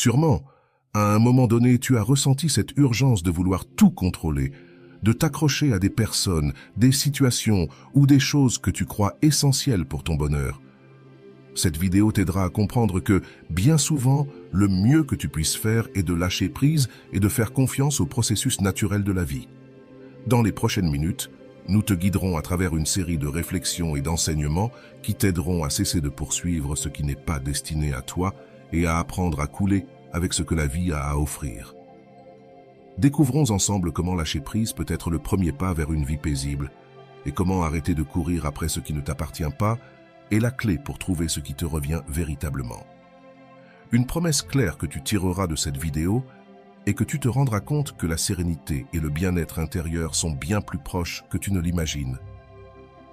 Sûrement, à un moment donné, tu as ressenti cette urgence de vouloir tout contrôler, de t'accrocher à des personnes, des situations ou des choses que tu crois essentielles pour ton bonheur. Cette vidéo t'aidera à comprendre que, bien souvent, le mieux que tu puisses faire est de lâcher prise et de faire confiance au processus naturel de la vie. Dans les prochaines minutes, nous te guiderons à travers une série de réflexions et d'enseignements qui t'aideront à cesser de poursuivre ce qui n'est pas destiné à toi et à apprendre à couler avec ce que la vie a à offrir. Découvrons ensemble comment lâcher prise peut être le premier pas vers une vie paisible et comment arrêter de courir après ce qui ne t'appartient pas est la clé pour trouver ce qui te revient véritablement. Une promesse claire que tu tireras de cette vidéo est que tu te rendras compte que la sérénité et le bien-être intérieur sont bien plus proches que tu ne l'imagines.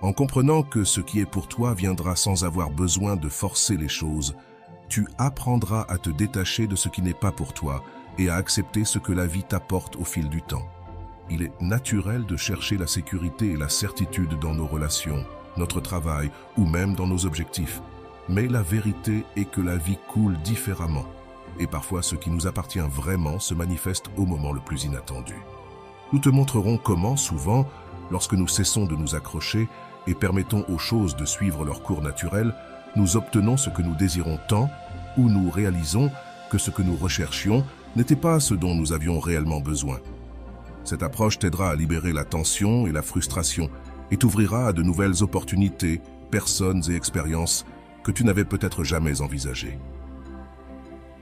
En comprenant que ce qui est pour toi viendra sans avoir besoin de forcer les choses, tu apprendras à te détacher de ce qui n'est pas pour toi et à accepter ce que la vie t'apporte au fil du temps. Il est naturel de chercher la sécurité et la certitude dans nos relations, notre travail ou même dans nos objectifs. Mais la vérité est que la vie coule différemment. Et parfois ce qui nous appartient vraiment se manifeste au moment le plus inattendu. Nous te montrerons comment, souvent, lorsque nous cessons de nous accrocher et permettons aux choses de suivre leur cours naturel, nous obtenons ce que nous désirons tant, ou nous réalisons que ce que nous recherchions n'était pas ce dont nous avions réellement besoin. Cette approche t'aidera à libérer la tension et la frustration et t'ouvrira à de nouvelles opportunités, personnes et expériences que tu n'avais peut-être jamais envisagées.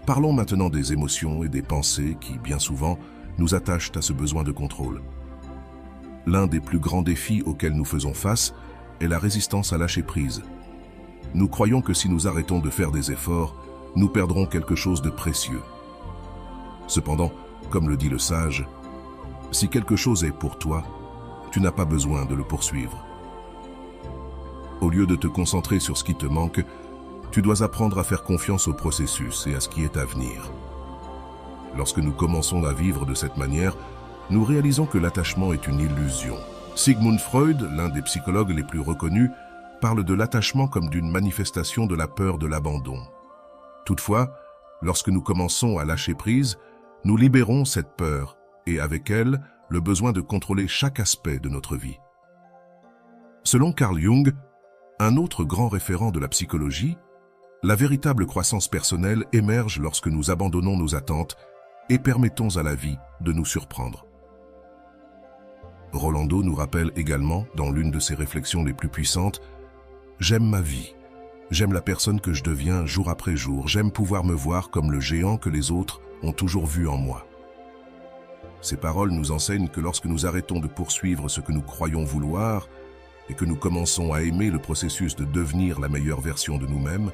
Parlons maintenant des émotions et des pensées qui, bien souvent, nous attachent à ce besoin de contrôle. L'un des plus grands défis auxquels nous faisons face est la résistance à lâcher prise. Nous croyons que si nous arrêtons de faire des efforts, nous perdrons quelque chose de précieux. Cependant, comme le dit le sage, si quelque chose est pour toi, tu n'as pas besoin de le poursuivre. Au lieu de te concentrer sur ce qui te manque, tu dois apprendre à faire confiance au processus et à ce qui est à venir. Lorsque nous commençons à vivre de cette manière, nous réalisons que l'attachement est une illusion. Sigmund Freud, l'un des psychologues les plus reconnus, parle de l'attachement comme d'une manifestation de la peur de l'abandon. Toutefois, lorsque nous commençons à lâcher prise, nous libérons cette peur et avec elle, le besoin de contrôler chaque aspect de notre vie. Selon Carl Jung, un autre grand référent de la psychologie, la véritable croissance personnelle émerge lorsque nous abandonnons nos attentes et permettons à la vie de nous surprendre. Rolando nous rappelle également, dans l'une de ses réflexions les plus puissantes, « J'aime ma vie, j'aime la personne que je deviens jour après jour, j'aime pouvoir me voir comme le géant que les autres ont toujours vu en moi. » Ces paroles nous enseignent que lorsque nous arrêtons de poursuivre ce que nous croyons vouloir et que nous commençons à aimer le processus de devenir la meilleure version de nous-mêmes,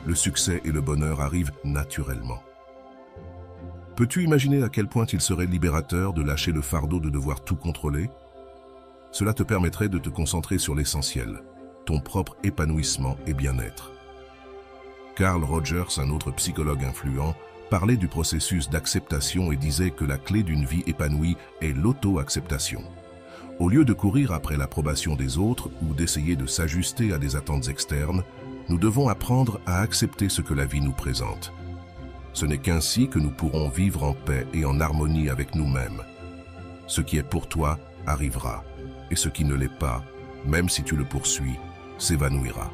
le succès et le bonheur arrivent naturellement. Peux-tu imaginer à quel point il serait libérateur de lâcher le fardeau de devoir tout contrôler? Cela te permettrait de te concentrer sur l'essentiel, ton propre épanouissement et bien-être. Carl Rogers, un autre psychologue influent, parlait du processus d'acceptation et disait que la clé d'une vie épanouie est l'auto-acceptation. Au lieu de courir après l'approbation des autres ou d'essayer de s'ajuster à des attentes externes, nous devons apprendre à accepter ce que la vie nous présente. Ce n'est qu'ainsi que nous pourrons vivre en paix et en harmonie avec nous-mêmes. Ce qui est pour toi arrivera, et ce qui ne l'est pas, même si tu le poursuis, s'évanouira.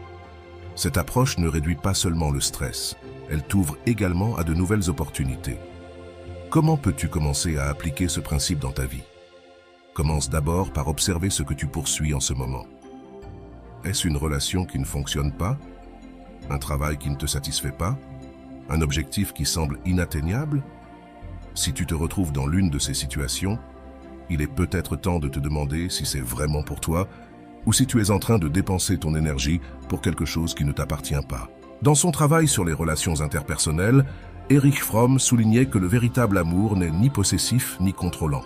Cette approche ne réduit pas seulement le stress, elle t'ouvre également à de nouvelles opportunités. Comment peux-tu commencer à appliquer ce principe dans ta vie? Commence d'abord par observer ce que tu poursuis en ce moment. Est-ce une relation qui ne fonctionne pas? Un travail qui ne te satisfait pas? Un objectif qui semble inatteignable? Si tu te retrouves dans l'une de ces situations, il est peut-être temps de te demander si c'est vraiment pour toi ou si tu es en train de dépenser ton énergie pour quelque chose qui ne t'appartient pas. Dans son travail sur les relations interpersonnelles, Erich Fromm soulignait que le véritable amour n'est ni possessif ni contrôlant.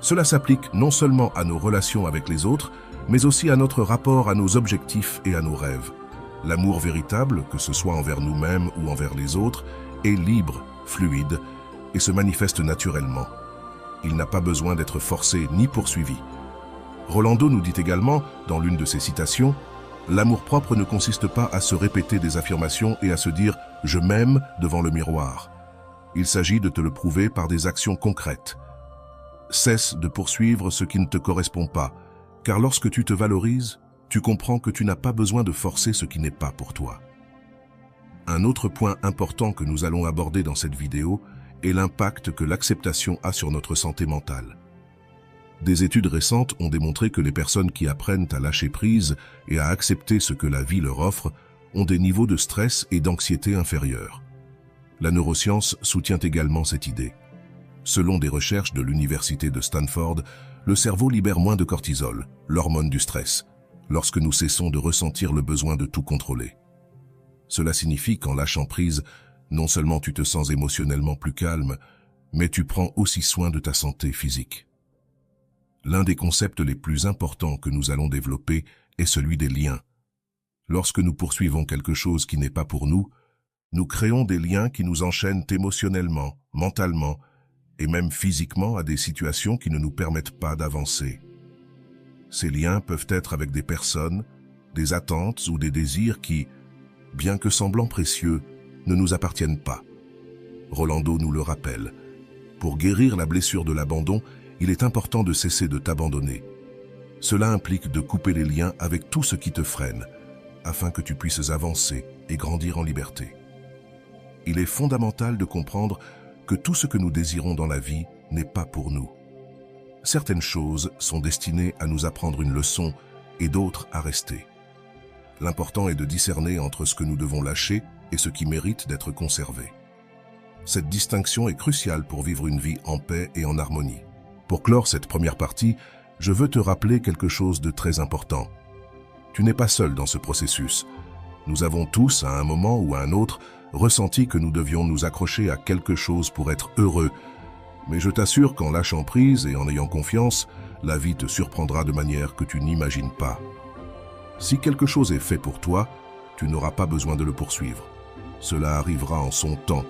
Cela s'applique non seulement à nos relations avec les autres, mais aussi à notre rapport à nos objectifs et à nos rêves. L'amour véritable, que ce soit envers nous-mêmes ou envers les autres, est libre, fluide et se manifeste naturellement. Il n'a pas besoin d'être forcé ni poursuivi. Rolando nous dit également, dans l'une de ses citations, « L'amour-propre ne consiste pas à se répéter des affirmations et à se dire « je m'aime » devant le miroir. Il s'agit de te le prouver par des actions concrètes. Cesse de poursuivre ce qui ne te correspond pas, car lorsque tu te valorises, tu comprends que tu n'as pas besoin de forcer ce qui n'est pas pour toi. Un autre point important que nous allons aborder dans cette vidéo est l'impact que l'acceptation a sur notre santé mentale. Des études récentes ont démontré que les personnes qui apprennent à lâcher prise et à accepter ce que la vie leur offre ont des niveaux de stress et d'anxiété inférieurs. La neuroscience soutient également cette idée. Selon des recherches de l'université de Stanford, le cerveau libère moins de cortisol, l'hormone du stress, lorsque nous cessons de ressentir le besoin de tout contrôler. Cela signifie qu'en lâchant prise, non seulement tu te sens émotionnellement plus calme, mais tu prends aussi soin de ta santé physique. L'un des concepts les plus importants que nous allons développer est celui des liens. Lorsque nous poursuivons quelque chose qui n'est pas pour nous, nous créons des liens qui nous enchaînent émotionnellement, mentalement et même physiquement à des situations qui ne nous permettent pas d'avancer. Ces liens peuvent être avec des personnes, des attentes ou des désirs qui, bien que semblant précieux, ne nous appartiennent pas. Rolando nous le rappelle. Pour guérir la blessure de l'abandon, il est important de cesser de t'abandonner. Cela implique de couper les liens avec tout ce qui te freine, afin que tu puisses avancer et grandir en liberté. Il est fondamental de comprendre que tout ce que nous désirons dans la vie n'est pas pour nous. Certaines choses sont destinées à nous apprendre une leçon et d'autres à rester. L'important est de discerner entre ce que nous devons lâcher et ce qui mérite d'être conservé. Cette distinction est cruciale pour vivre une vie en paix et en harmonie. Pour clore cette première partie, je veux te rappeler quelque chose de très important. Tu n'es pas seul dans ce processus. Nous avons tous, à un moment ou à un autre, ressenti que nous devions nous accrocher à quelque chose pour être heureux. Mais je t'assure qu'en lâchant prise et en ayant confiance, la vie te surprendra de manière que tu n'imagines pas. Si quelque chose est fait pour toi, tu n'auras pas besoin de le poursuivre. Cela arrivera en son temps,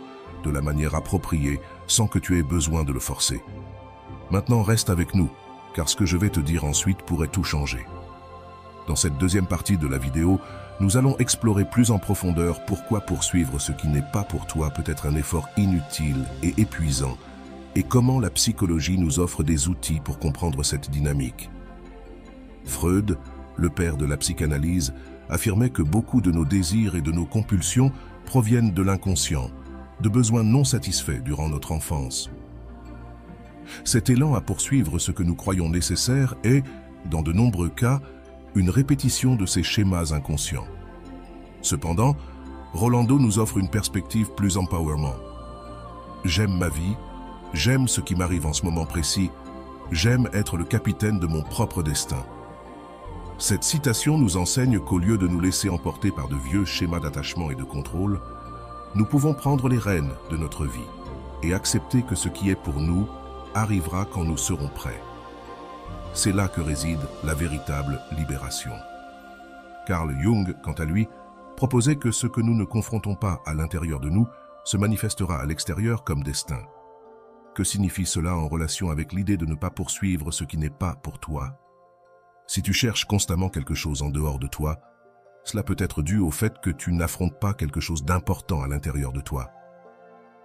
de la manière appropriée, sans que tu aies besoin de le forcer. Maintenant, reste avec nous, car ce que je vais te dire ensuite pourrait tout changer. Dans cette deuxième partie de la vidéo, nous allons explorer plus en profondeur pourquoi poursuivre ce qui n'est pas pour toi peut être un effort inutile et épuisant, et comment la psychologie nous offre des outils pour comprendre cette dynamique. Freud, le père de la psychanalyse, affirmait que beaucoup de nos désirs et de nos compulsions proviennent de l'inconscient, de besoins non satisfaits durant notre enfance. Cet élan à poursuivre ce que nous croyons nécessaire est, dans de nombreux cas, une répétition de ces schémas inconscients. Cependant, Rolando nous offre une perspective plus empowerment. J'aime ma vie, j'aime ce qui m'arrive en ce moment précis, j'aime être le capitaine de mon propre destin. Cette citation nous enseigne qu'au lieu de nous laisser emporter par de vieux schémas d'attachement et de contrôle, nous pouvons prendre les rênes de notre vie et accepter que ce qui est pour nous arrivera quand nous serons prêts. C'est là que réside la véritable libération. Carl Jung, quant à lui, proposait que ce que nous ne confrontons pas à l'intérieur de nous se manifestera à l'extérieur comme destin. Que signifie cela en relation avec l'idée de ne pas poursuivre ce qui n'est pas pour toi? Si tu cherches constamment quelque chose en dehors de toi, cela peut être dû au fait que tu n'affrontes pas quelque chose d'important à l'intérieur de toi.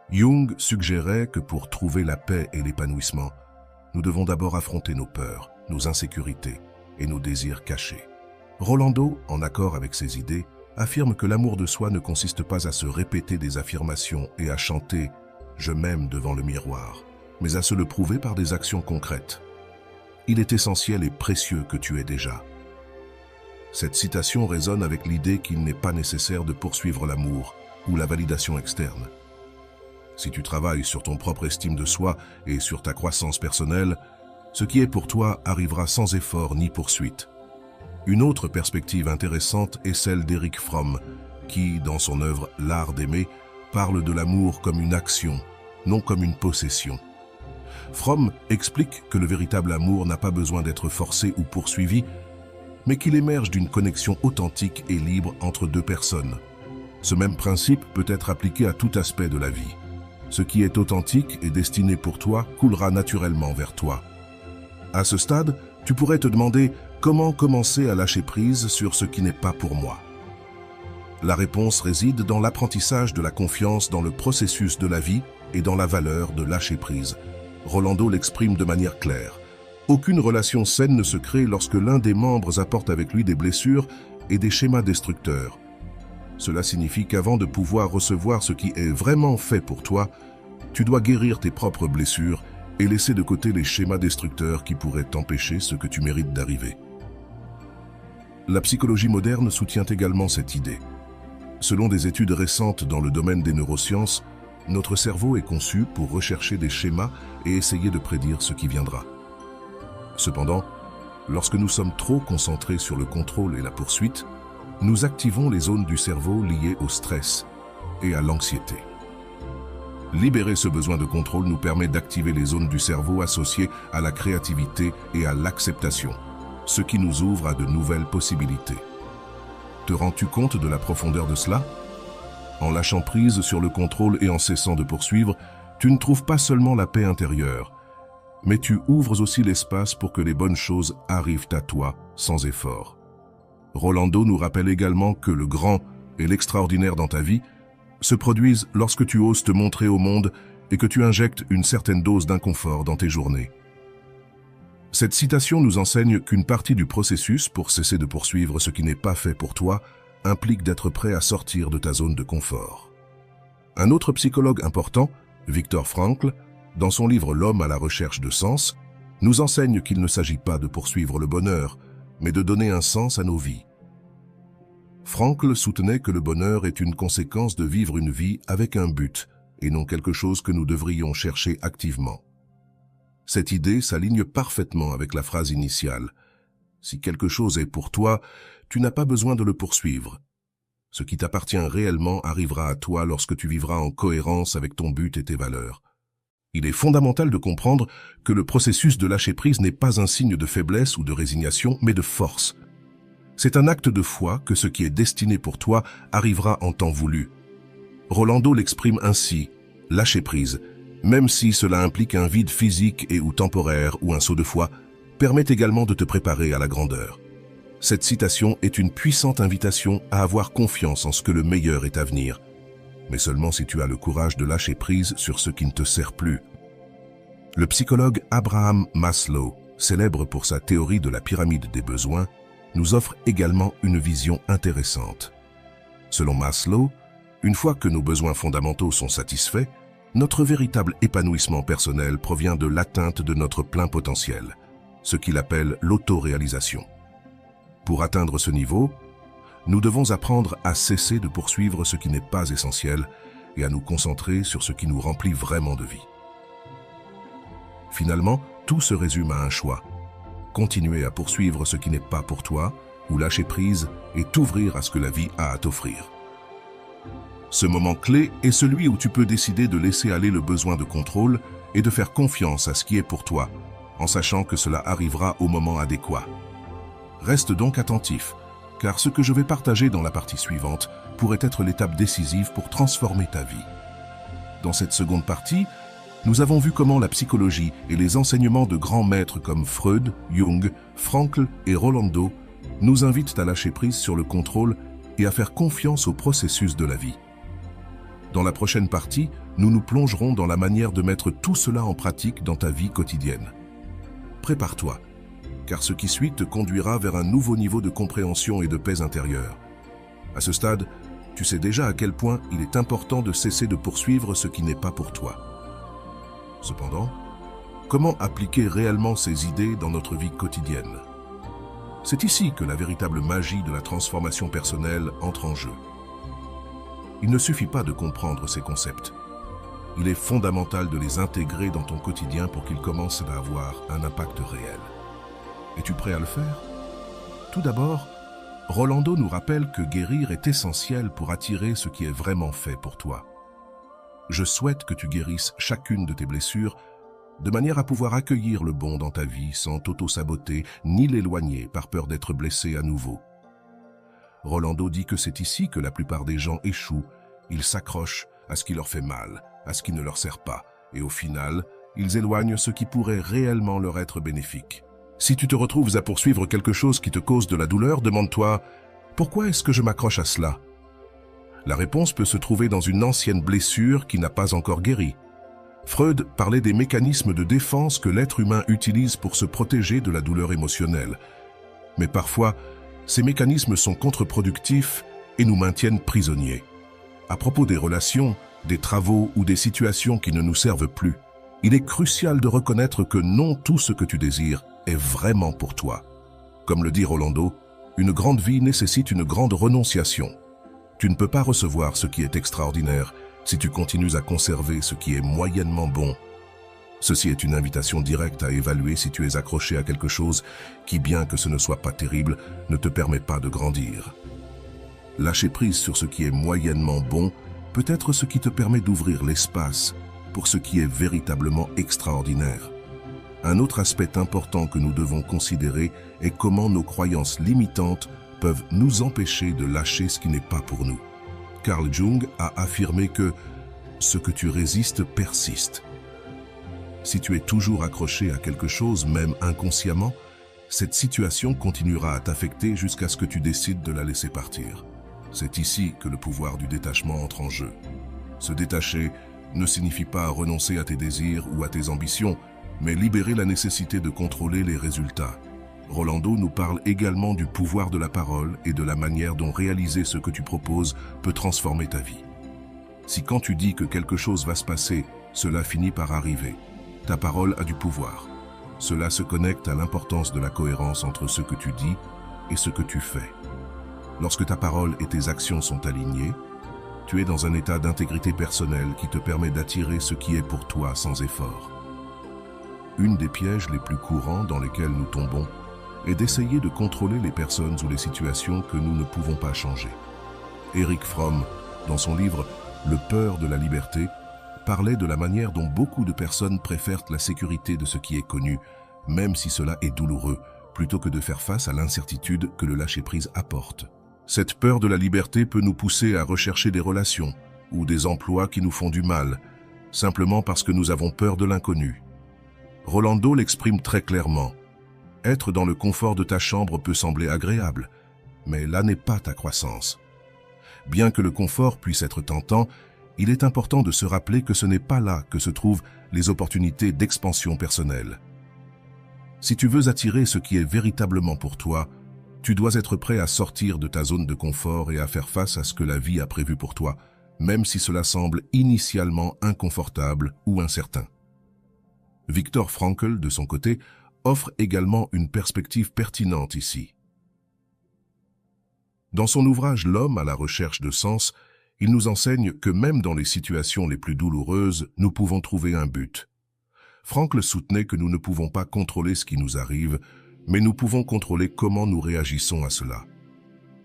Jung suggérait que pour trouver la paix et l'épanouissement, nous devons d'abord affronter nos peurs, nos insécurités et nos désirs cachés. Rolando, en accord avec ces idées, affirme que l'amour de soi ne consiste pas à se répéter des affirmations et à chanter « je m'aime » devant le miroir, mais à se le prouver par des actions concrètes. Il est essentiel et précieux que tu aies déjà. Cette citation résonne avec l'idée qu'il n'est pas nécessaire de poursuivre l'amour ou la validation externe. Si tu travailles sur ton propre estime de soi et sur ta croissance personnelle, ce qui est pour toi arrivera sans effort ni poursuite. Une autre perspective intéressante est celle d'Eric Fromm, qui, dans son œuvre « L'art d'aimer », parle de l'amour comme une action, non comme une possession. Fromm explique que le véritable amour n'a pas besoin d'être forcé ou poursuivi, mais qu'il émerge d'une connexion authentique et libre entre deux personnes. Ce même principe peut être appliqué à tout aspect de la vie. Ce qui est authentique et destiné pour toi coulera naturellement vers toi. À ce stade, tu pourrais te demander comment commencer à lâcher prise sur ce qui n'est pas pour moi. La réponse réside dans l'apprentissage de la confiance dans le processus de la vie et dans la valeur de lâcher prise. Rolando l'exprime de manière claire. Aucune relation saine ne se crée lorsque l'un des membres apporte avec lui des blessures et des schémas destructeurs. Cela signifie qu'avant de pouvoir recevoir ce qui est vraiment fait pour toi, tu dois guérir tes propres blessures et laisser de côté les schémas destructeurs qui pourraient t'empêcher ce que tu mérites d'arriver. La psychologie moderne soutient également cette idée. Selon des études récentes dans le domaine des neurosciences, notre cerveau est conçu pour rechercher des schémas et essayer de prédire ce qui viendra. Cependant, lorsque nous sommes trop concentrés sur le contrôle et la poursuite, nous activons les zones du cerveau liées au stress et à l'anxiété. Libérer ce besoin de contrôle nous permet d'activer les zones du cerveau associées à la créativité et à l'acceptation, ce qui nous ouvre à de nouvelles possibilités. Te rends-tu compte de la profondeur de cela? En lâchant prise sur le contrôle et en cessant de poursuivre, tu ne trouves pas seulement la paix intérieure, mais tu ouvres aussi l'espace pour que les bonnes choses arrivent à toi sans effort. Rolando nous rappelle également que le grand et l'extraordinaire dans ta vie se produisent lorsque tu oses te montrer au monde et que tu injectes une certaine dose d'inconfort dans tes journées. Cette citation nous enseigne qu'une partie du processus pour cesser de poursuivre ce qui n'est pas fait pour toi implique d'être prêt à sortir de ta zone de confort. Un autre psychologue important, Viktor Frankl, dans son livre L'homme à la recherche de sens, nous enseigne qu'il ne s'agit pas de poursuivre le bonheur, mais de donner un sens à nos vies. Frankl soutenait que le bonheur est une conséquence de vivre une vie avec un but, et non quelque chose que nous devrions chercher activement. Cette idée s'aligne parfaitement avec la phrase initiale. Si quelque chose est pour toi, tu n'as pas besoin de le poursuivre. Ce qui t'appartient réellement arrivera à toi lorsque tu vivras en cohérence avec ton but et tes valeurs. Il est fondamental de comprendre que le processus de lâcher prise n'est pas un signe de faiblesse ou de résignation, mais de force. C'est un acte de foi que ce qui est destiné pour toi arrivera en temps voulu. Rolando l'exprime ainsi, lâcher prise, même si cela implique un vide physique et ou temporaire ou un saut de foi, permet également de te préparer à la grandeur. Cette citation est une puissante invitation à avoir confiance en ce que le meilleur est à venir, mais seulement si tu as le courage de lâcher prise sur ce qui ne te sert plus. Le psychologue Abraham Maslow, célèbre pour sa théorie de la pyramide des besoins, nous offre également une vision intéressante. Selon Maslow, une fois que nos besoins fondamentaux sont satisfaits, notre véritable épanouissement personnel provient de l'atteinte de notre plein potentiel, ce qu'il appelle l'autoréalisation. Pour atteindre ce niveau, nous devons apprendre à cesser de poursuivre ce qui n'est pas essentiel et à nous concentrer sur ce qui nous remplit vraiment de vie. Finalement, tout se résume à un choix. Continuer à poursuivre ce qui n'est pas pour toi, ou lâcher prise et t'ouvrir à ce que la vie a à t'offrir. Ce moment clé est celui où tu peux décider de laisser aller le besoin de contrôle et de faire confiance à ce qui est pour toi, en sachant que cela arrivera au moment adéquat. Reste donc attentif, car ce que je vais partager dans la partie suivante pourrait être l'étape décisive pour transformer ta vie. Dans cette seconde partie, nous avons vu comment la psychologie et les enseignements de grands maîtres comme Freud, Jung, Frankl et Rolando nous invitent à lâcher prise sur le contrôle et à faire confiance au processus de la vie. Dans la prochaine partie, nous nous plongerons dans la manière de mettre tout cela en pratique dans ta vie quotidienne. Prépare-toi, car ce qui suit te conduira vers un nouveau niveau de compréhension et de paix intérieure. À ce stade, tu sais déjà à quel point il est important de cesser de poursuivre ce qui n'est pas pour toi. Cependant, comment appliquer réellement ces idées dans notre vie quotidienne? C'est ici que la véritable magie de la transformation personnelle entre en jeu. Il ne suffit pas de comprendre ces concepts. Il est fondamental de les intégrer dans ton quotidien pour qu'ils commencent à avoir un impact réel. Es-tu prêt à le faire? Tout d'abord, Rolando nous rappelle que guérir est essentiel pour attirer ce qui est vraiment fait pour toi. Je souhaite que tu guérisses chacune de tes blessures de manière à pouvoir accueillir le bon dans ta vie sans t'auto-saboter ni l'éloigner par peur d'être blessé à nouveau. Rolando dit que c'est ici que la plupart des gens échouent. Ils s'accrochent à ce qui leur fait mal, à ce qui ne leur sert pas, et au final, ils éloignent ce qui pourrait réellement leur être bénéfique. Si tu te retrouves à poursuivre quelque chose qui te cause de la douleur, demande-toi « Pourquoi est-ce que je m'accroche à cela ?» La réponse peut se trouver dans une ancienne blessure qui n'a pas encore guéri. Freud parlait des mécanismes de défense que l'être humain utilise pour se protéger de la douleur émotionnelle. Mais parfois, ces mécanismes sont contre-productifs et nous maintiennent prisonniers. À propos des relations, des travaux ou des situations qui ne nous servent plus, il est crucial de reconnaître que non tout ce que tu désires est vraiment pour toi. Comme le dit Rolando, une grande vie nécessite une grande renonciation. Tu ne peux pas recevoir ce qui est extraordinaire si tu continues à conserver ce qui est moyennement bon. Ceci est une invitation directe à évaluer si tu es accroché à quelque chose qui, bien que ce ne soit pas terrible, ne te permet pas de grandir. Lâcher prise sur ce qui est moyennement bon peut être ce qui te permet d'ouvrir l'espace pour ce qui est véritablement extraordinaire. Un autre aspect important que nous devons considérer est comment nos croyances limitantes peuvent nous empêcher de lâcher ce qui n'est pas pour nous. Carl Jung a affirmé que ce que tu résistes persiste. Si tu es toujours accroché à quelque chose, même inconsciemment, cette situation continuera à t'affecter jusqu'à ce que tu décides de la laisser partir. C'est ici que le pouvoir du détachement entre en jeu. Se détacher ne signifie pas renoncer à tes désirs ou à tes ambitions, mais libérer la nécessité de contrôler les résultats. Rolando nous parle également du pouvoir de la parole et de la manière dont réaliser ce que tu proposes peut transformer ta vie. Si quand tu dis que quelque chose va se passer, cela finit par arriver, ta parole a du pouvoir. Cela se connecte à l'importance de la cohérence entre ce que tu dis et ce que tu fais. Lorsque ta parole et tes actions sont alignées, tu es dans un état d'intégrité personnelle qui te permet d'attirer ce qui est pour toi sans effort. Une des pièges les plus courants dans lesquels nous tombons est d'essayer de contrôler les personnes ou les situations que nous ne pouvons pas changer. Erich Fromm, dans son livre « Le peur de la liberté », parlait de la manière dont beaucoup de personnes préfèrent la sécurité de ce qui est connu, même si cela est douloureux, plutôt que de faire face à l'incertitude que le lâcher-prise apporte. Cette peur de la liberté peut nous pousser à rechercher des relations ou des emplois qui nous font du mal, simplement parce que nous avons peur de l'inconnu. Rolando l'exprime très clairement. Être dans le confort de ta chambre peut sembler agréable, mais là n'est pas ta croissance. Bien que le confort puisse être tentant, il est important de se rappeler que ce n'est pas là que se trouvent les opportunités d'expansion personnelle. Si tu veux attirer ce qui est véritablement pour toi, tu dois être prêt à sortir de ta zone de confort et à faire face à ce que la vie a prévu pour toi, même si cela semble initialement inconfortable ou incertain. Viktor Frankl, de son côté, offre également une perspective pertinente ici. Dans son ouvrage « L'homme à la recherche de sens », il nous enseigne que même dans les situations les plus douloureuses, nous pouvons trouver un but. Frankl soutenait que nous ne pouvons pas contrôler ce qui nous arrive, mais nous pouvons contrôler comment nous réagissons à cela.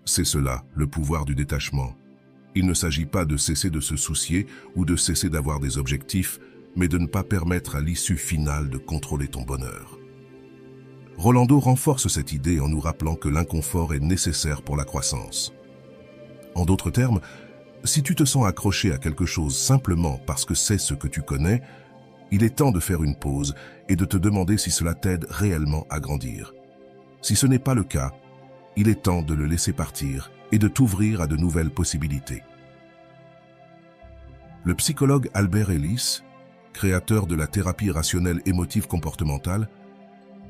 C'est cela, le pouvoir du détachement. Il ne s'agit pas de cesser de se soucier ou de cesser d'avoir des objectifs, mais de ne pas permettre à l'issue finale de contrôler ton bonheur. Rolando renforce cette idée en nous rappelant que l'inconfort est nécessaire pour la croissance. En d'autres termes, si tu te sens accroché à quelque chose simplement parce que c'est ce que tu connais, il est temps de faire une pause et de te demander si cela t'aide réellement à grandir. Si ce n'est pas le cas, il est temps de le laisser partir et de t'ouvrir à de nouvelles possibilités. Le psychologue Albert Ellis, créateur de la thérapie rationnelle émotive comportementale,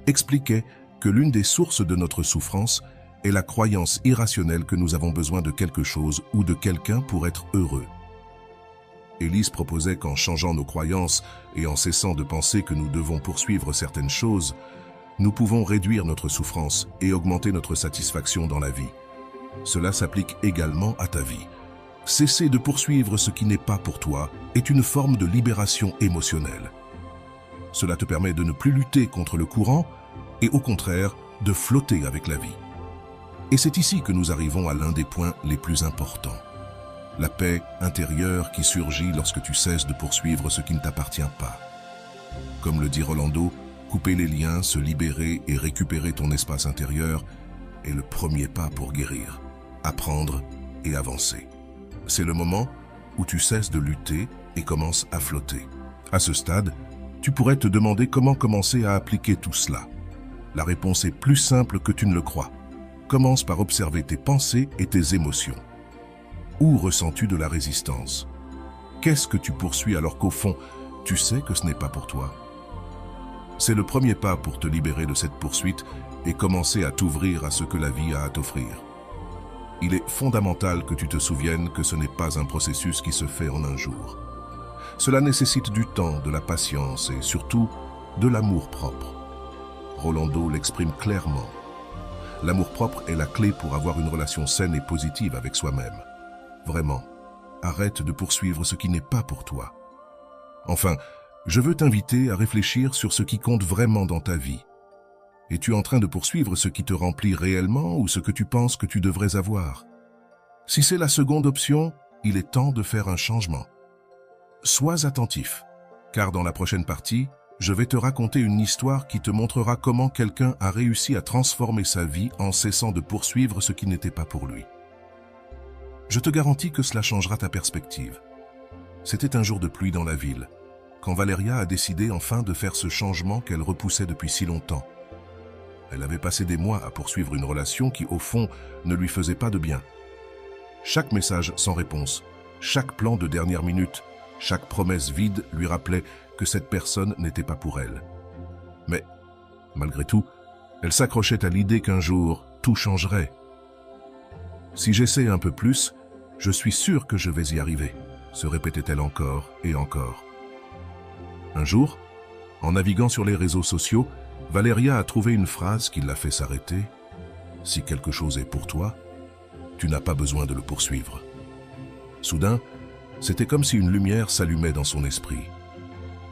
expliquait que l'une des sources de notre souffrance est la croyance irrationnelle que nous avons besoin de quelque chose ou de quelqu'un pour être heureux. Ellis proposait qu'en changeant nos croyances et en cessant de penser que nous devons poursuivre certaines choses, nous pouvons réduire notre souffrance et augmenter notre satisfaction dans la vie. Cela s'applique également à ta vie. Cesser de poursuivre ce qui n'est pas pour toi est une forme de libération émotionnelle. Cela te permet de ne plus lutter contre le courant et au contraire de flotter avec la vie. Et c'est ici que nous arrivons à l'un des points les plus importants. La paix intérieure qui surgit lorsque tu cesses de poursuivre ce qui ne t'appartient pas. Comme le dit Rolando, couper les liens, se libérer et récupérer ton espace intérieur est le premier pas pour guérir, apprendre et avancer. C'est le moment où tu cesses de lutter et commences à flotter. À ce stade, tu pourrais te demander comment commencer à appliquer tout cela. La réponse est plus simple que tu ne le crois. Commence par observer tes pensées et tes émotions. Où ressens-tu de la résistance? Qu'est-ce que tu poursuis alors qu'au fond, tu sais que ce n'est pas pour toi? C'est le premier pas pour te libérer de cette poursuite et commencer à t'ouvrir à ce que la vie a à t'offrir. Il est fondamental que tu te souviennes que ce n'est pas un processus qui se fait en un jour. Cela nécessite du temps, de la patience et surtout de l'amour-propre. Rolando l'exprime clairement. L'amour-propre est la clé pour avoir une relation saine et positive avec soi-même. Vraiment, arrête de poursuivre ce qui n'est pas pour toi. Enfin, je veux t'inviter à réfléchir sur ce qui compte vraiment dans ta vie. Es-tu en train de poursuivre ce qui te remplit réellement ou ce que tu penses que tu devrais avoir? Si c'est la seconde option, il est temps de faire un changement. Sois attentif, car dans la prochaine partie, je vais te raconter une histoire qui te montrera comment quelqu'un a réussi à transformer sa vie en cessant de poursuivre ce qui n'était pas pour lui. Je te garantis que cela changera ta perspective. C'était un jour de pluie dans la ville, quand Valeria a décidé enfin de faire ce changement qu'elle repoussait depuis si longtemps. Elle avait passé des mois à poursuivre une relation qui, au fond, ne lui faisait pas de bien. Chaque message sans réponse, chaque plan de dernière minute, chaque promesse vide lui rappelait que cette personne n'était pas pour elle. Mais, malgré tout, elle s'accrochait à l'idée qu'un jour, tout changerait. Si j'essaie un peu plus, je suis sûr que je vais y arriver, se répétait-elle encore et encore. Un jour, en naviguant sur les réseaux sociaux, Valeria a trouvé une phrase qui l'a fait s'arrêter. « Si quelque chose est pour toi, tu n'as pas besoin de le poursuivre. » Soudain, c'était comme si une lumière s'allumait dans son esprit.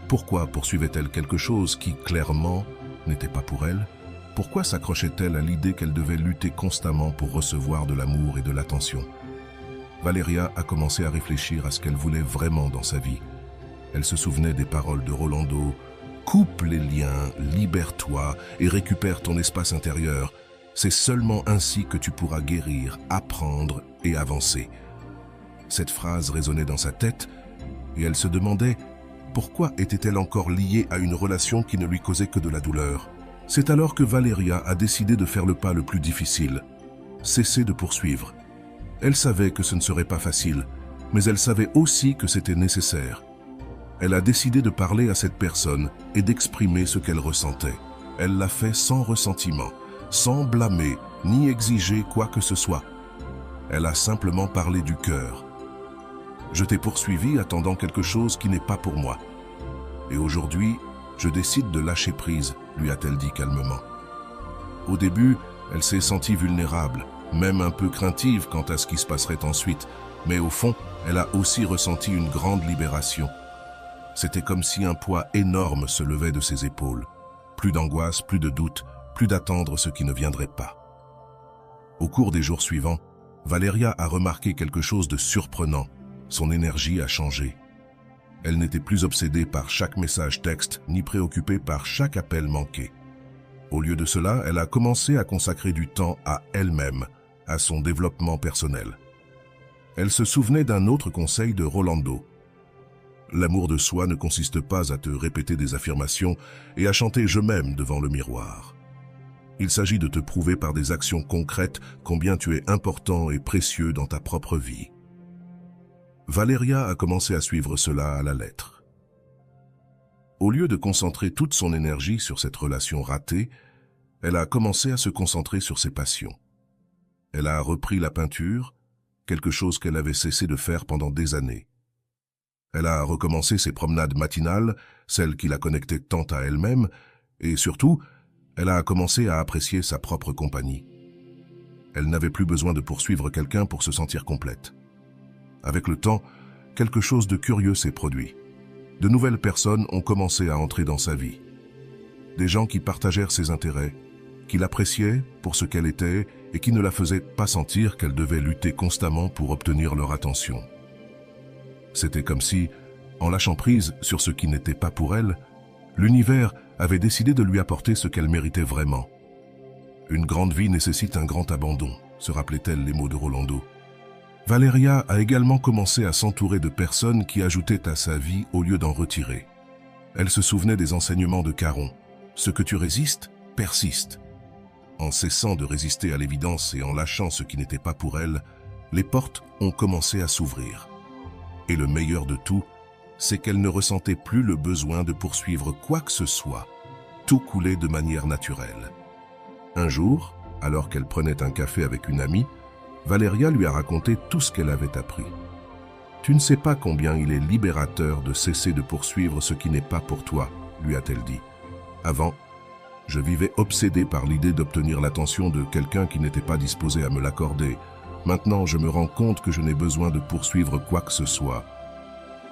Pourquoi poursuivait-elle quelque chose qui, clairement, n'était pas pour elle? Pourquoi s'accrochait-elle à l'idée qu'elle devait lutter constamment pour recevoir de l'amour et de l'attention? Valeria a commencé à réfléchir à ce qu'elle voulait vraiment dans sa vie. Elle se souvenait des paroles de Rolando. « Coupe les liens, libère-toi et récupère ton espace intérieur. C'est seulement ainsi que tu pourras guérir, apprendre et avancer. » Cette phrase résonnait dans sa tête et elle se demandait pourquoi était-elle encore liée à une relation qui ne lui causait que de la douleur. C'est alors que Valeria a décidé de faire le pas le plus difficile, cesser de poursuivre. Elle savait que ce ne serait pas facile, mais elle savait aussi que c'était nécessaire. Elle a décidé de parler à cette personne et d'exprimer ce qu'elle ressentait. Elle l'a fait sans ressentiment, sans blâmer ni exiger quoi que ce soit. Elle a simplement parlé du cœur. « Je t'ai poursuivi attendant quelque chose qui n'est pas pour moi. Et aujourd'hui, je décide de lâcher prise, lui a-t-elle dit calmement. Au début, elle s'est sentie vulnérable, même un peu craintive quant à ce qui se passerait ensuite, mais au fond, elle a aussi ressenti une grande libération. C'était comme si un poids énorme se levait de ses épaules. Plus d'angoisse, plus de doute, plus d'attendre ce qui ne viendrait pas. Au cours des jours suivants, Valeria a remarqué quelque chose de surprenant. Son énergie a changé. Elle n'était plus obsédée par chaque message texte, ni préoccupée par chaque appel manqué. Au lieu de cela, elle a commencé à consacrer du temps à elle-même, à son développement personnel. Elle se souvenait d'un autre conseil de Rolando. L'amour de soi ne consiste pas à te répéter des affirmations et à chanter « je m'aime » devant le miroir. Il s'agit de te prouver par des actions concrètes combien tu es important et précieux dans ta propre vie. Valeria a commencé à suivre cela à la lettre. Au lieu de concentrer toute son énergie sur cette relation ratée, elle a commencé à se concentrer sur ses passions. Elle a repris la peinture, quelque chose qu'elle avait cessé de faire pendant des années. Elle a recommencé ses promenades matinales, celles qui la connectaient tant à elle-même, et surtout, elle a commencé à apprécier sa propre compagnie. Elle n'avait plus besoin de poursuivre quelqu'un pour se sentir complète. Avec le temps, quelque chose de curieux s'est produit. De nouvelles personnes ont commencé à entrer dans sa vie. Des gens qui partagèrent ses intérêts, qui l'appréciaient pour ce qu'elle était et qui ne la faisaient pas sentir qu'elle devait lutter constamment pour obtenir leur attention. C'était comme si, en lâchant prise sur ce qui n'était pas pour elle, l'univers avait décidé de lui apporter ce qu'elle méritait vraiment. Une grande vie nécessite un grand abandon, se rappelait-elle les mots de Rolando. Valeria a également commencé à s'entourer de personnes qui ajoutaient à sa vie au lieu d'en retirer. Elle se souvenait des enseignements de Caron. Ce que tu résistes, persiste. En cessant de résister à l'évidence et en lâchant ce qui n'était pas pour elle, les portes ont commencé à s'ouvrir. Et le meilleur de tout, c'est qu'elle ne ressentait plus le besoin de poursuivre quoi que ce soit. Tout coulait de manière naturelle. Un jour, alors qu'elle prenait un café avec une amie, Valeria lui a raconté tout ce qu'elle avait appris. « Tu ne sais pas combien il est libérateur de cesser de poursuivre ce qui n'est pas pour toi, » lui a-t-elle dit. « Avant, je vivais obsédée par l'idée d'obtenir l'attention de quelqu'un qui n'était pas disposé à me l'accorder. Maintenant, je me rends compte que je n'ai besoin de poursuivre quoi que ce soit.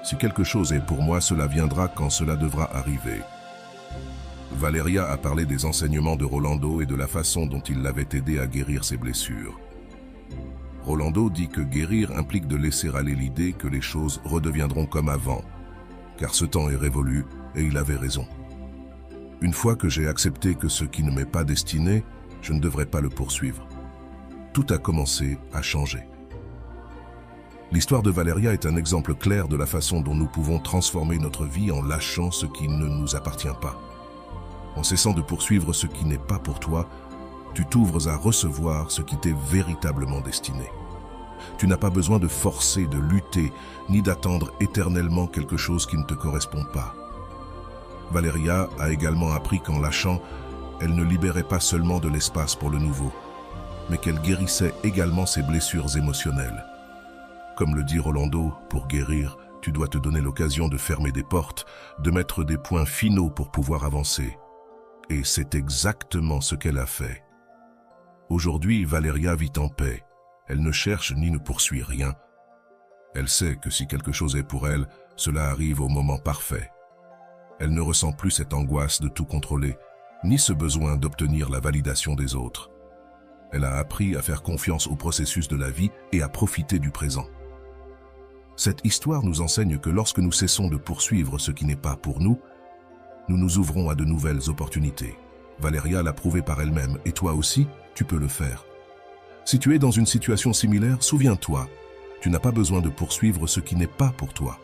Si quelque chose est pour moi, cela viendra quand cela devra arriver. » Valeria a parlé des enseignements de Rolando et de la façon dont il l'avait aidé à guérir ses blessures. Rolando dit que guérir implique de laisser aller l'idée que les choses redeviendront comme avant, car ce temps est révolu et il avait raison. Une fois que j'ai accepté que ce qui ne m'est pas destiné, je ne devrais pas le poursuivre. Tout a commencé à changer. L'histoire de Valeria est un exemple clair de la façon dont nous pouvons transformer notre vie en lâchant ce qui ne nous appartient pas. En cessant de poursuivre ce qui n'est pas pour toi, tu t'ouvres à recevoir ce qui t'est véritablement destiné. Tu n'as pas besoin de forcer, de lutter, ni d'attendre éternellement quelque chose qui ne te correspond pas. Valeria a également appris qu'en lâchant, elle ne libérait pas seulement de l'espace pour le nouveau, mais qu'elle guérissait également ses blessures émotionnelles. Comme le dit Rolando, pour guérir, tu dois te donner l'occasion de fermer des portes, de mettre des points finaux pour pouvoir avancer. Et c'est exactement ce qu'elle a fait. Aujourd'hui, Valeria vit en paix. Elle ne cherche ni ne poursuit rien. Elle sait que si quelque chose est pour elle, cela arrive au moment parfait. Elle ne ressent plus cette angoisse de tout contrôler, ni ce besoin d'obtenir la validation des autres. Elle a appris à faire confiance au processus de la vie et à profiter du présent. Cette histoire nous enseigne que lorsque nous cessons de poursuivre ce qui n'est pas pour nous, nous nous ouvrons à de nouvelles opportunités. Valeria l'a prouvé par elle-même, et toi aussi, tu peux le faire. Si tu es dans une situation similaire, souviens-toi, tu n'as pas besoin de poursuivre ce qui n'est pas pour toi.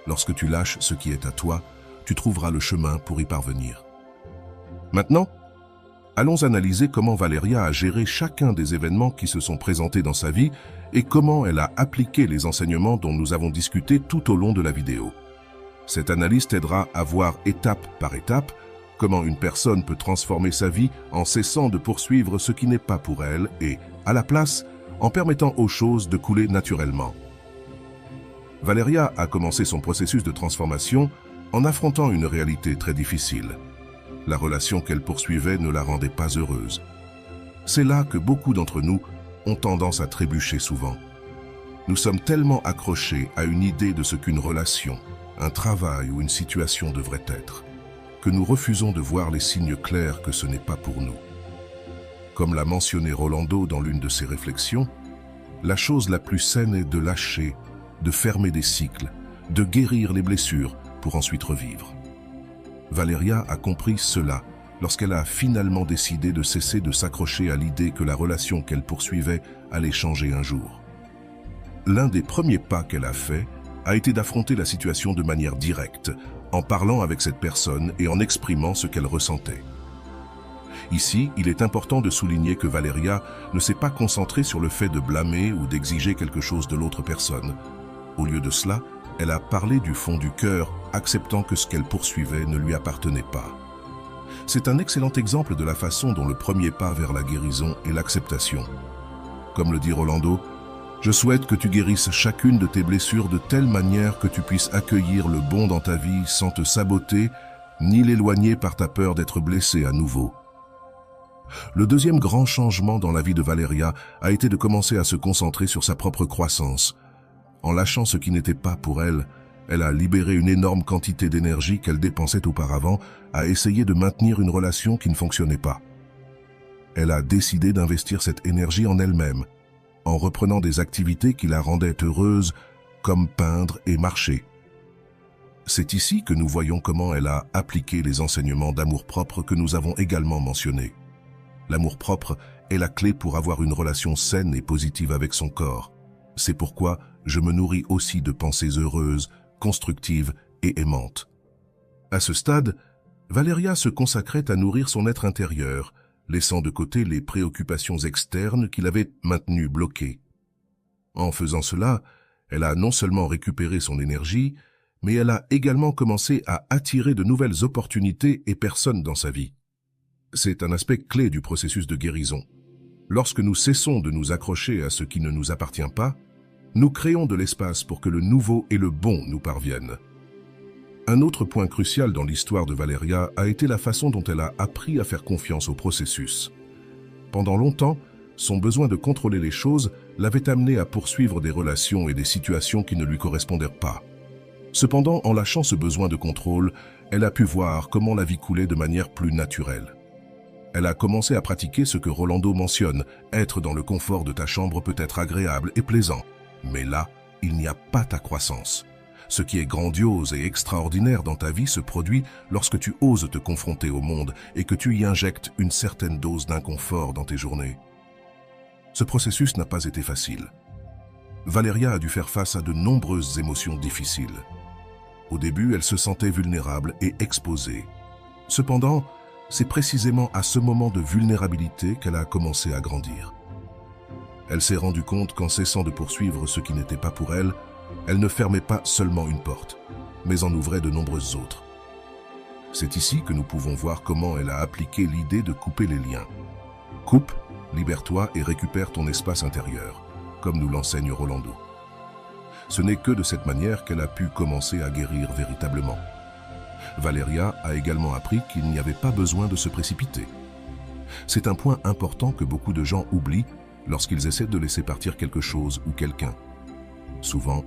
Lorsque tu lâches ce qui est à toi, tu trouveras le chemin pour y parvenir. Maintenant, allons analyser comment Valeria a géré chacun des événements qui se sont présentés dans sa vie et comment elle a appliqué les enseignements dont nous avons discuté tout au long de la vidéo. Cette analyse t'aidera à voir étape par étape comment une personne peut transformer sa vie en cessant de poursuivre ce qui n'est pas pour elle et, à la place, en permettant aux choses de couler naturellement. Valeria a commencé son processus de transformation en affrontant une réalité très difficile. La relation qu'elle poursuivait ne la rendait pas heureuse. C'est là que beaucoup d'entre nous ont tendance à trébucher souvent. Nous sommes tellement accrochés à une idée de ce qu'une relation, un travail ou une situation devrait être, que nous refusons de voir les signes clairs que ce n'est pas pour nous. Comme l'a mentionné Rolando dans l'une de ses réflexions, la chose la plus saine est de lâcher, de fermer des cycles, de guérir les blessures pour ensuite revivre. Valeria a compris cela lorsqu'elle a finalement décidé de cesser de s'accrocher à l'idée que la relation qu'elle poursuivait allait changer un jour. L'un des premiers pas qu'elle a fait a été d'affronter la situation de manière directe, en parlant avec cette personne et en exprimant ce qu'elle ressentait. Ici, il est important de souligner que Valeria ne s'est pas concentrée sur le fait de blâmer ou d'exiger quelque chose de l'autre personne. Au lieu de cela, elle a parlé du fond du cœur, acceptant que ce qu'elle poursuivait ne lui appartenait pas. C'est un excellent exemple de la façon dont le premier pas vers la guérison est l'acceptation. Comme le dit Rolando, « Je souhaite que tu guérisses chacune de tes blessures de telle manière que tu puisses accueillir le bon dans ta vie sans te saboter, ni l'éloigner par ta peur d'être blessé à nouveau. » Le deuxième grand changement dans la vie de Valeria a été de commencer à se concentrer sur sa propre croissance. En lâchant ce qui n'était pas pour elle, elle a libéré une énorme quantité d'énergie qu'elle dépensait auparavant à essayer de maintenir une relation qui ne fonctionnait pas. Elle a décidé d'investir cette énergie en elle-même, en reprenant des activités qui la rendaient heureuse, comme peindre et marcher. C'est ici que nous voyons comment elle a appliqué les enseignements d'amour-propre que nous avons également mentionnés. L'amour-propre est la clé pour avoir une relation saine et positive avec son corps. C'est pourquoi je me nourris aussi de pensées heureuses, constructives et aimantes. À ce stade, Valeria se consacrait à nourrir son être intérieur, laissant de côté les préoccupations externes qui l'avaient maintenue bloquée. En faisant cela, elle a non seulement récupéré son énergie, mais elle a également commencé à attirer de nouvelles opportunités et personnes dans sa vie. C'est un aspect clé du processus de guérison. Lorsque nous cessons de nous accrocher à ce qui ne nous appartient pas, nous créons de l'espace pour que le nouveau et le bon nous parviennent. Un autre point crucial dans l'histoire de Valeria a été la façon dont elle a appris à faire confiance au processus. Pendant longtemps, son besoin de contrôler les choses l'avait amenée à poursuivre des relations et des situations qui ne lui correspondaient pas. Cependant, en lâchant ce besoin de contrôle, elle a pu voir comment la vie coulait de manière plus naturelle. Elle a commencé à pratiquer ce que Rolando mentionne, être dans le confort de ta chambre peut être agréable et plaisant, mais là, il n'y a pas ta croissance. Ce qui est grandiose et extraordinaire dans ta vie se produit lorsque tu oses te confronter au monde et que tu y injectes une certaine dose d'inconfort dans tes journées. Ce processus n'a pas été facile. Valeria a dû faire face à de nombreuses émotions difficiles. Au début, elle se sentait vulnérable et exposée. Cependant, c'est précisément à ce moment de vulnérabilité qu'elle a commencé à grandir. Elle s'est rendue compte qu'en cessant de poursuivre ce qui n'était pas pour elle, elle ne fermait pas seulement une porte, mais en ouvrait de nombreuses autres. C'est ici que nous pouvons voir comment elle a appliqué l'idée de couper les liens. Coupe, libère-toi et récupère ton espace intérieur, comme nous l'enseigne Rolando. Ce n'est que de cette manière qu'elle a pu commencer à guérir véritablement. Valeria a également appris qu'il n'y avait pas besoin de se précipiter. C'est un point important que beaucoup de gens oublient lorsqu'ils essaient de laisser partir quelque chose ou quelqu'un. Souvent,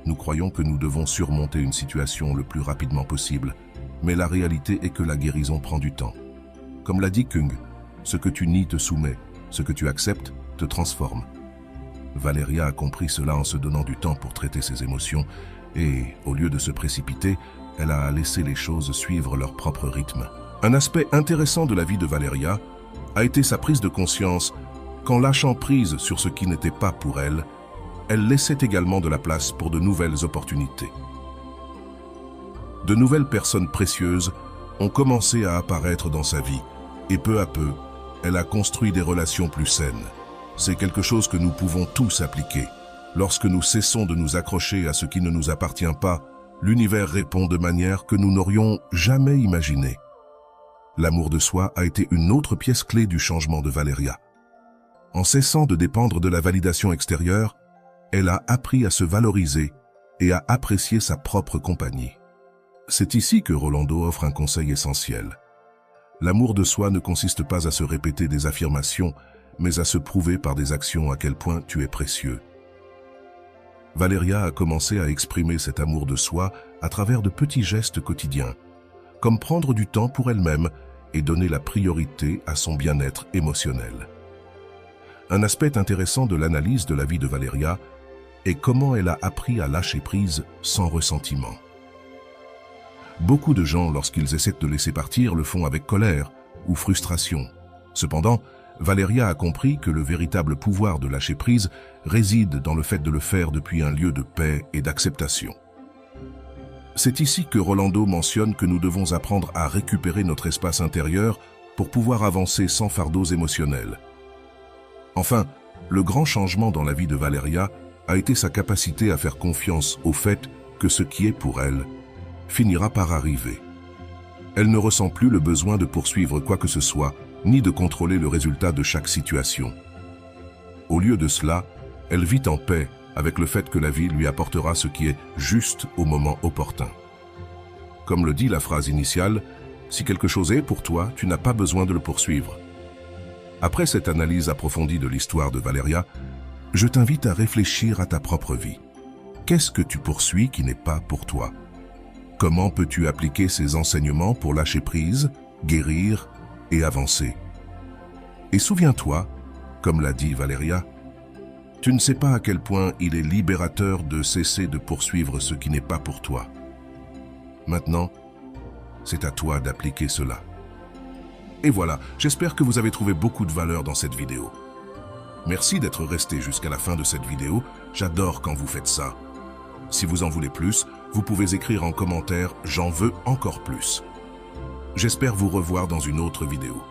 nous croyons que nous devons surmonter une situation le plus rapidement possible, mais la réalité est que la guérison prend du temps. Comme l'a dit Kung, ce que tu nies te soumet, ce que tu acceptes te transforme. Valeria a compris cela en se donnant du temps pour traiter ses émotions et, au lieu de se précipiter, elle a laissé les choses suivre leur propre rythme. Un aspect intéressant de la vie de Valeria a été sa prise de conscience qu'en lâchant prise sur ce qui n'était pas pour elle, elle laissait également de la place pour de nouvelles opportunités. De nouvelles personnes précieuses ont commencé à apparaître dans sa vie et peu à peu, elle a construit des relations plus saines. C'est quelque chose que nous pouvons tous appliquer. Lorsque nous cessons de nous accrocher à ce qui ne nous appartient pas, l'univers répond de manière que nous n'aurions jamais imaginée. L'amour de soi a été une autre pièce clé du changement de Valeria. En cessant de dépendre de la validation extérieure, elle a appris à se valoriser et à apprécier sa propre compagnie. C'est ici que Rolando offre un conseil essentiel. L'amour de soi ne consiste pas à se répéter des affirmations, mais à se prouver par des actions à quel point tu es précieux. Valeria a commencé à exprimer cet amour de soi à travers de petits gestes quotidiens, comme prendre du temps pour elle-même et donner la priorité à son bien-être émotionnel. Un aspect intéressant de l'analyse de la vie de Valeria est comment elle a appris à lâcher prise sans ressentiment. Beaucoup de gens, lorsqu'ils essaient de laisser partir, le font avec colère ou frustration. Cependant, Valeria a compris que le véritable pouvoir de lâcher prise réside dans le fait de le faire depuis un lieu de paix et d'acceptation. C'est ici que Rolando mentionne que nous devons apprendre à récupérer notre espace intérieur pour pouvoir avancer sans fardeaux émotionnels. Enfin, le grand changement dans la vie de Valeria a été sa capacité à faire confiance au fait que ce qui est pour elle finira par arriver. Elle ne ressent plus le besoin de poursuivre quoi que ce soit, ni de contrôler le résultat de chaque situation. Au lieu de cela, elle vit en paix avec le fait que la vie lui apportera ce qui est juste au moment opportun. Comme le dit la phrase initiale, « Si quelque chose est pour toi, tu n'as pas besoin de le poursuivre ». Après cette analyse approfondie de l'histoire de Valeria, je t'invite à réfléchir à ta propre vie. Qu'est-ce que tu poursuis qui n'est pas pour toi? Comment peux-tu appliquer ces enseignements pour lâcher prise, guérir et avancer? Et souviens-toi, comme l'a dit Valeria, tu ne sais pas à quel point il est libérateur de cesser de poursuivre ce qui n'est pas pour toi. Maintenant, c'est à toi d'appliquer cela. Et voilà, j'espère que vous avez trouvé beaucoup de valeur dans cette vidéo. Merci d'être resté jusqu'à la fin de cette vidéo, j'adore quand vous faites ça. Si vous en voulez plus, vous pouvez écrire en commentaire « J'en veux encore plus ». J'espère vous revoir dans une autre vidéo.